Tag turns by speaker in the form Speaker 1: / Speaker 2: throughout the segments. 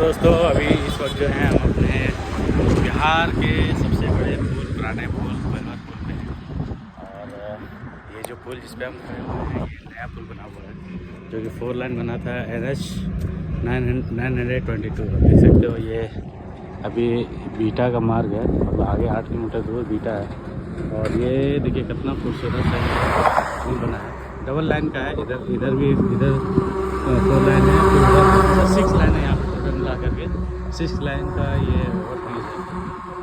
Speaker 1: दोस्तों अभी इस वक्त जो है हम अपने बिहार के सबसे बड़े पुल पुराने पुल बेलवर पुल पे हैं। और ये जो पुल जिस पे हम खड़े हुए हैं ये नया पुल बना हुआ है जो कि 4 लाइन बना था NH 922। देख सकते हो ये अभी बीटा का मार्ग है, मतलब आगे 8 किलोमीटर दूर बीटा है। और ये देखिए कितना खूबसूरत है पुल बना है, डबल लाइन का है। इधर भी 4 लाइन है, फिर उधर 6 लाइन है। यहाँ पर टोटल मिला करके 6 लाइन का ये ओवरब्रिज है।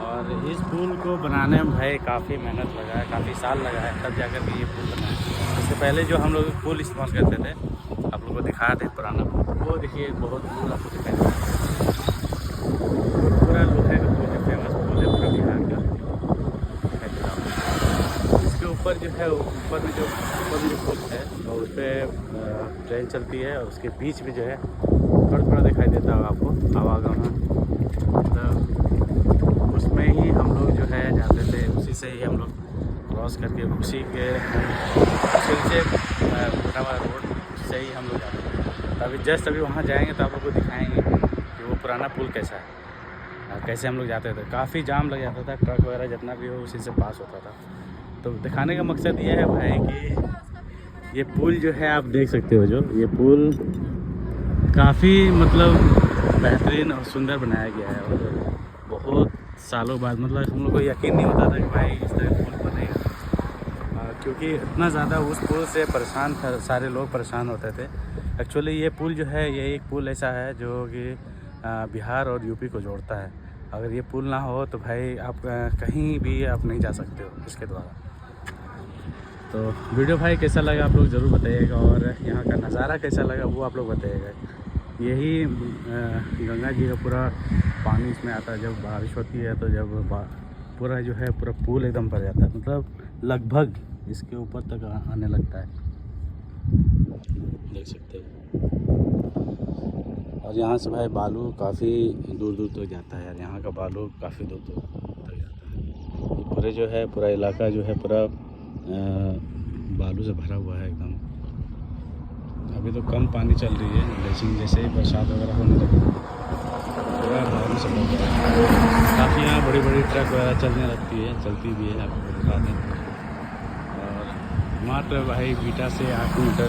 Speaker 1: और इस पुल को बनाने में भाई काफ़ी मेहनत लगा है, काफ़ी साल लगा है, तब जाकर के ये पुल बना है। इससे पहले जो हम लोग पुल इस्तेमाल करते थे, आप लोगों को दिखा दें पुराना पुल, वो देखिए बहुत दूर आपको दिखाई देता है। पूरा लोहे का पुल है, फेमस पुल है पूरा बिहार का। इसके ऊपर जो है ऊपर में जो पुल है और उस पर ट्रेन चलती है, और उसके बीच में जो है थोड़ा दिखाई देता होगा आपको आवागमन, मतलब उसमें ही हम लोग जो है जाते थे, उसी से ही हम लोग क्रॉस करके उसी से बना हुआ रोड से ही हम लोग जाते थे। तो अभी जस्ट अभी वहाँ जाएंगे तो आप लोग को दिखाएंगे कि वो पुराना पुल कैसा है, कैसे हम लोग जाते थे। काफ़ी जाम लग जाता था, ट्रक वगैरह जितना भी हो उसी से पास होता था। तो दिखाने का मकसद ये है भाई कि ये पुल जो है आप देख सकते हो, जो ये पुल काफ़ी मतलब बेहतरीन और सुंदर बनाया गया है। और बहुत सालों बाद मतलब हम लोग को यकीन नहीं होता था कि भाई इस तरह पुल बनेगा, क्योंकि इतना ज़्यादा उस पुल से परेशान था, सारे लोग परेशान होते थे। एक्चुअली ये पुल जो है ये एक पुल ऐसा है जो कि बिहार और यूपी को जोड़ता है। अगर ये पुल ना हो तो भाई आप कहीं भी आप नहीं जा सकते हो इसके द्वारा। तो वीडियो भाई कैसा लगा आप लोग ज़रूर बताइएगा, और यहाँ का नज़ारा कैसा लगा वो आप लोग बताइएगा। यही गंगा जी का पूरा पानी इसमें आता है, जब बारिश होती है तो जब पूरा जो है पूरा पुल एकदम भर जाता है, मतलब लगभग इसके ऊपर तक आने लगता है, देख सकते हो। और यहाँ से भाई बालू काफ़ी दूर दूर तक जाता है यार, यहाँ का बालू काफ़ी दूर दूर तक जाता है। पूरे जो है पूरा इलाका जो है पूरा बालू से भरा हुआ है एकदम। अभी तो कम पानी चल रही है, लेकिन जैसे ही बरसात वगैरह होने लगी पूरा बालू से भर गया है। काफ़ी यहाँ बड़ी बड़ी ट्रक वगैरह चलती भी है, आपको दिखा दें। और मात्र भाई बीटा से 8 किलोमीटर